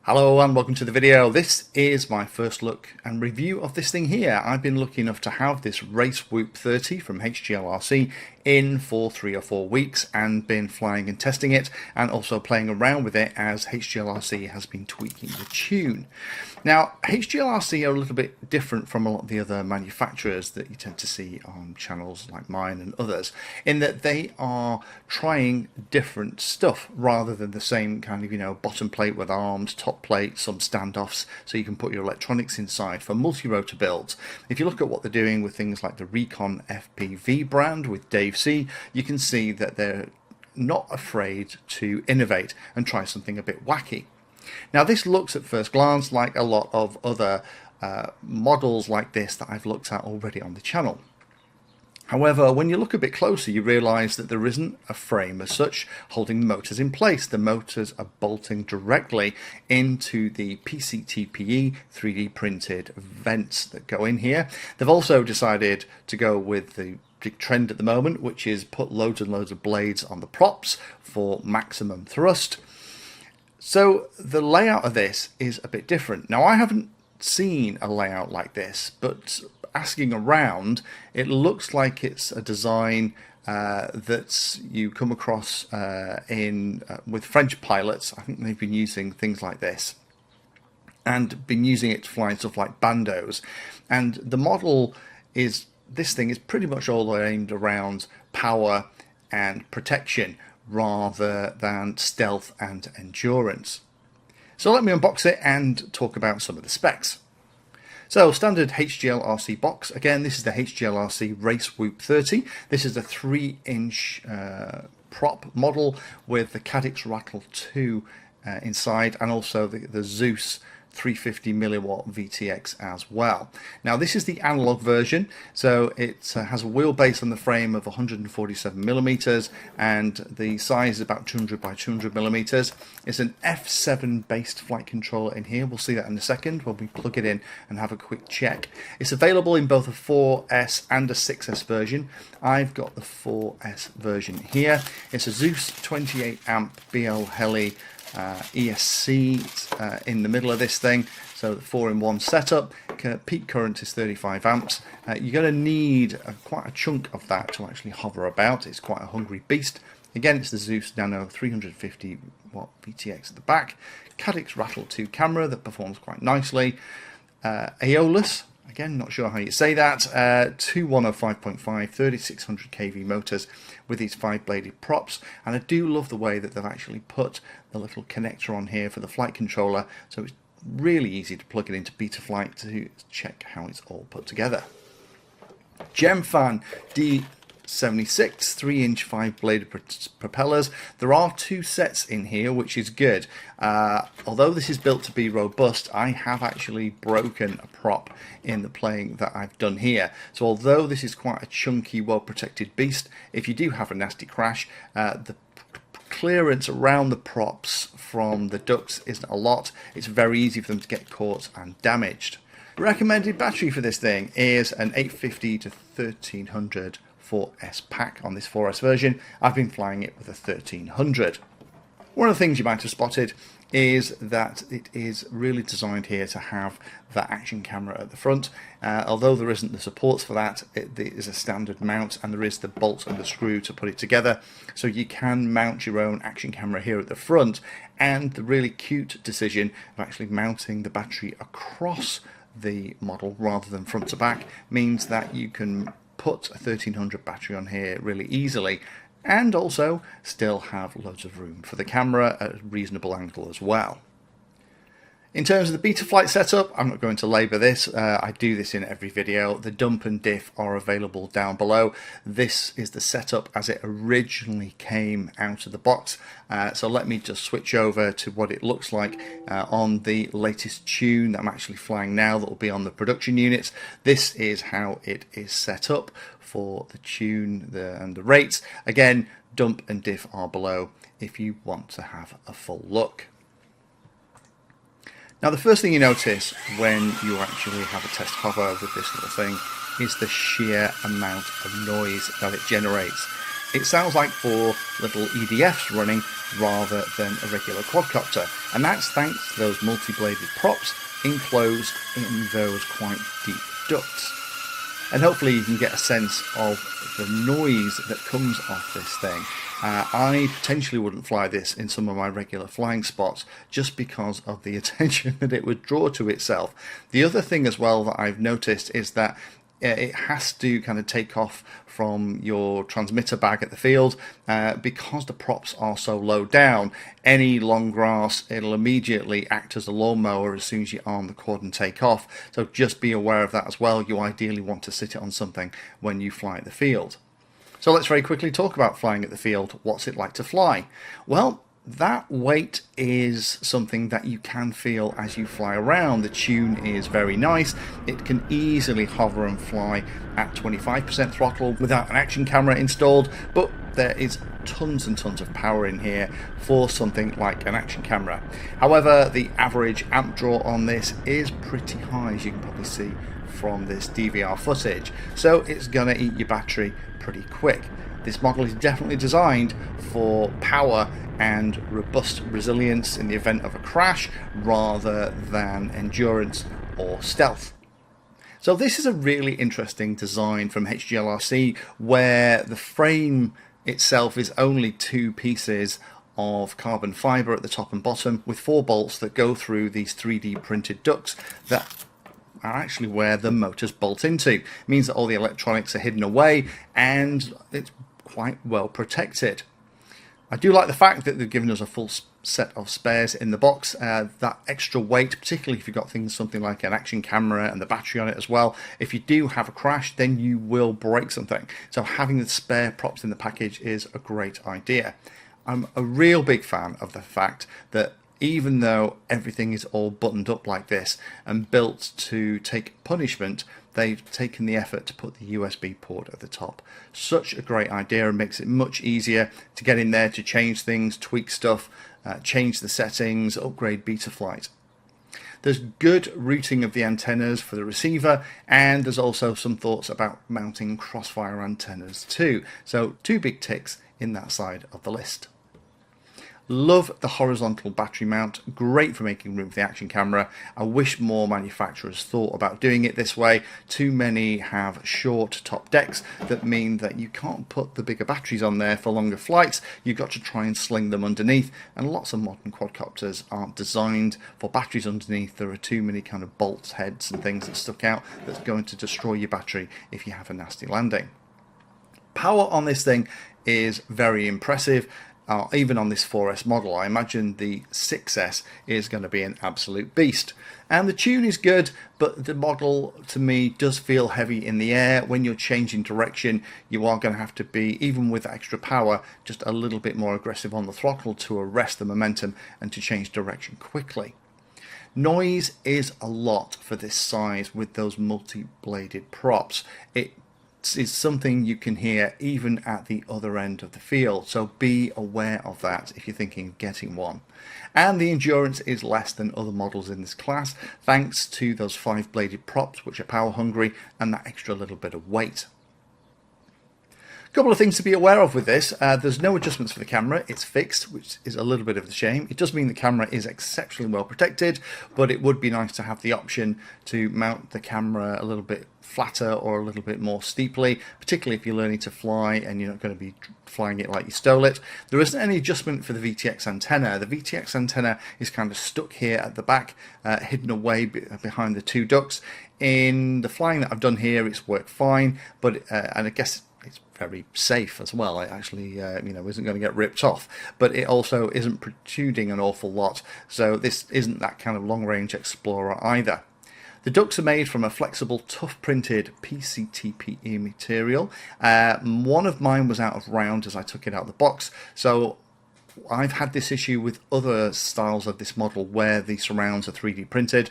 Hello and welcome to the video. This is my first look and review of this thing here. I've been lucky enough to have this RaceWhoop30 from HGLRC in for 3 or 4 weeks and been flying and testing it and also playing around with it as HGLRC has been tweaking the tune. Now HGLRC are a little bit different from a lot of the other manufacturers that you tend to see on channels like mine and others in that they are trying different stuff rather than the same kind of, bottom plate with arms, top plate, some standoffs so you can put your electronics inside for multi-rotor builds. If you look at what they're doing with things like the Recon FPV brand with Dave C, you can see that they're not afraid to innovate and try something a bit wacky. Now this looks at first glance like a lot of other models like this that I've looked at already on the channel. However, when you look a bit closer, you realise that there isn't a frame as such holding the motors in place. The motors are bolting directly into the PCTPE 3D printed vents that go in here. They've also decided to go with the big trend at the moment, which is put loads and loads of blades on the props for maximum thrust. So the layout of this is a bit different. Now I haven't seen a layout like this, but asking around, it looks like it's a design that you come across with French pilots. I think they've been using things like this and been using it to fly stuff like bandos. And the model is, this thing is pretty much all aimed around power and protection rather than stealth and endurance. So let me unbox it and talk about some of the specs. So standard HGLRC box. Again, this is the HGLRC RaceWhoop30. This is a 3-inch prop model with the Cadix Rattle 2 inside and also the Zeus 350 milliwatt VTX as well. Now this is the analog version, so it has a wheelbase on the frame of 147 millimeters and the size is about 200 by 200 millimeters. It's an F7 based flight controller in here. We'll see that in a second when we plug it in and have a quick check. It's available in both a 4S and a 6S version. I've got the 4S version here. It's a Zeus 28 amp BL Heli ESC in the middle of this thing, so the 4-in-1 setup. Peak current is 35 amps. You're going to need quite a chunk of that to actually hover about. It's quite a hungry beast. Again, it's the Zeus Nano 350 watt VTX at the back. Cadix Rattle 2 camera that performs quite nicely. Aeolus, again, not sure how you say that, 2105.5 3600 kV motors with these 5-bladed props, and I do love the way that they've actually put the little connector on here for the flight controller, so it's really easy to plug it into Betaflight to check how it's all put together. Gemfan D76 3-inch 5-bladed propellers. There are 2 sets in here, which is good. Although this is built to be robust, I have actually broken a prop in the playing that I've done here. So although this is quite a chunky, well-protected beast, if you do have a nasty crash, the clearance around the props from the ducts isn't a lot. It's very easy for them to get caught and damaged. Recommended battery for this thing is an 850 to 1300 4S pack on this 4S version. I've been flying it with a 1300. One of the things you might have spotted is that it is really designed here to have that action camera at the front. Although there isn't the supports for that, it is a standard mount and there is the bolt and the screw to put it together. So you can mount your own action camera here at the front, and the really cute decision of actually mounting the battery across the model rather than front to back means that you can put a 1300 battery on here really easily and also still have loads of room for the camera at a reasonable angle as well. In terms of the Betaflight setup, I'm not going to labour this. I do this in every video. The DUMP and DIFF are available down below. This is the setup as it originally came out of the box. So let me just switch over to what it looks like on the latest tune that I'm actually flying now that will be on the production units. This is how it is set up for the tune and the rates. Again, DUMP and DIFF are below if you want to have a full look. Now the first thing you notice when you actually have a test hover with this little thing is the sheer amount of noise that it generates. It sounds like 4 little EDFs running rather than a regular quadcopter, and that's thanks to those multi-bladed props enclosed in those quite deep ducts. And hopefully you can get a sense of the noise that comes off this thing. I potentially wouldn't fly this in some of my regular flying spots just because of the attention that it would draw to itself. The other thing as well that I've noticed is that it has to kind of take off from your transmitter bag at the field because the props are so low down. Any long grass, it'll immediately act as a lawnmower as soon as you arm the quad and take off. So just be aware of that as well. You ideally want to sit it on something when you fly at the field. So let's very quickly talk about flying at the field. What's it like to fly? Well, that weight is something that you can feel as you fly around. The tune is very nice. It can easily hover and fly at 25% throttle without an action camera installed, but there is tons and tons of power in here for something like an action camera. However, the average amp draw on this is pretty high, as you can probably see from this DVR footage, so it's going to eat your battery pretty quick. This model is definitely designed for power and robust resilience in the event of a crash rather than endurance or stealth. So this is a really interesting design from HGLRC, where the frame itself is only 2 pieces of carbon fibre at the top and bottom with 4 bolts that go through these 3D printed ducts that are actually where the motors bolt into. It means that all the electronics are hidden away and it's quite well protected. I do like the fact that they've given us a full set of spares in the box. That extra weight, particularly if you've got something like an action camera and the battery on it as well, if you do have a crash, then you will break something. So having the spare props in the package is a great idea. I'm a real big fan of the fact that even though everything is all buttoned up like this and built to take punishment, they've taken the effort to put the USB port at the top. Such a great idea, and makes it much easier to get in there to change things, tweak stuff, change the settings, upgrade Betaflight. There's good routing of the antennas for the receiver, and there's also some thoughts about mounting crossfire antennas too. So 2 big ticks in that side of the list. Love the horizontal battery mount, great for making room for the action camera. I wish more manufacturers thought about doing it this way. Too many have short top decks that mean that you can't put the bigger batteries on there for longer flights. You've got to try and sling them underneath, and lots of modern quadcopters aren't designed for batteries underneath. There are too many kind of bolt heads and things that stuck out that's going to destroy your battery if you have a nasty landing. Power on this thing is very impressive. Even on this 4S model, I imagine the 6S is going to be an absolute beast. And the tune is good, but the model to me does feel heavy in the air. When you're changing direction, you are going to have to be, even with extra power, just a little bit more aggressive on the throttle to arrest the momentum and to change direction quickly. Noise is a lot for this size with those multi-bladed props. It is something you can hear even at the other end of the field, so be aware of that if you're thinking of getting one. And the endurance is less than other models in this class, thanks to those 5-bladed props which are power hungry and that extra little bit of weight. Couple of things to be aware of with this. There's no adjustments for the camera, it's fixed, which is a little bit of a shame. It does mean the camera is exceptionally well protected, but it would be nice to have the option to mount the camera a little bit flatter or a little bit more steeply, particularly if you're learning to fly and you're not going to be flying it like you stole it. There isn't any adjustment for the VTX antenna. The VTX antenna is kind of stuck here at the back, hidden away behind the 2 ducts. In the flying that I've done here, it's worked fine, but and I guess it's very safe as well. It actually isn't going to get ripped off, but it also isn't protruding an awful lot, so this isn't that kind of long-range explorer either. The ducts are made from a flexible, tough printed PCTPE material. One of mine was out of round as I took it out of the box, so I've had this issue with other styles of this model where the surrounds are 3D printed.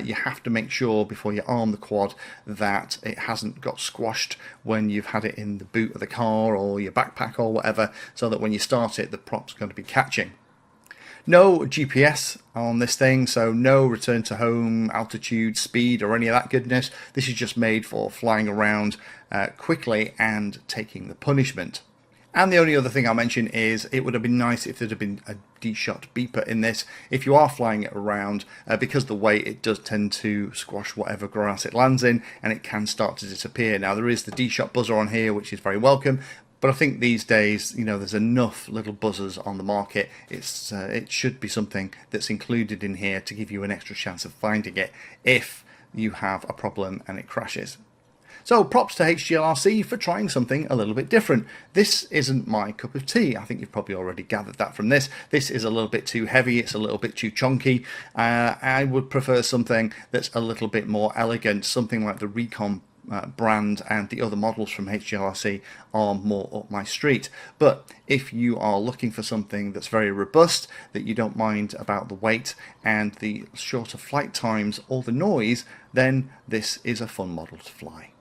You have to make sure before you arm the quad that it hasn't got squashed when you've had it in the boot of the car or your backpack or whatever, so that when you start it, the prop's going to be catching. No GPS on this thing, so no return to home, altitude, speed, or any of that goodness. This is just made for flying around quickly and taking the punishment. And the only other thing I'll mention is it would have been nice if there'd have been a D-shot beeper in this. If you are flying it around, because the weight, it does tend to squash whatever grass it lands in, and it can start to disappear. Now there is the D-shot buzzer on here, which is very welcome, but I think these days, you know, there's enough little buzzers on the market. It should be something that's included in here to give you an extra chance of finding it if you have a problem and it crashes. So props to HGLRC for trying something a little bit different. This isn't my cup of tea. I think you've probably already gathered that from this. This is a little bit too heavy. It's a little bit too chunky. I would prefer something that's a little bit more elegant, something like the Recon brand and the other models from HGLRC are more up my street. But if you are looking for something that's very robust, that you don't mind about the weight and the shorter flight times or the noise, then this is a fun model to fly.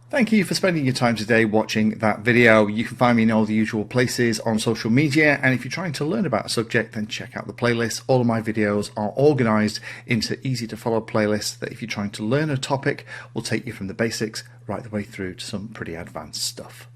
Thank you for spending your time today watching that video. You can find me in all the usual places on social media, and if you're trying to learn about a subject, then check out the playlist. All of my videos are organized into easy to follow playlists that if you're trying to learn a topic will take you from the basics right the way through to some pretty advanced stuff.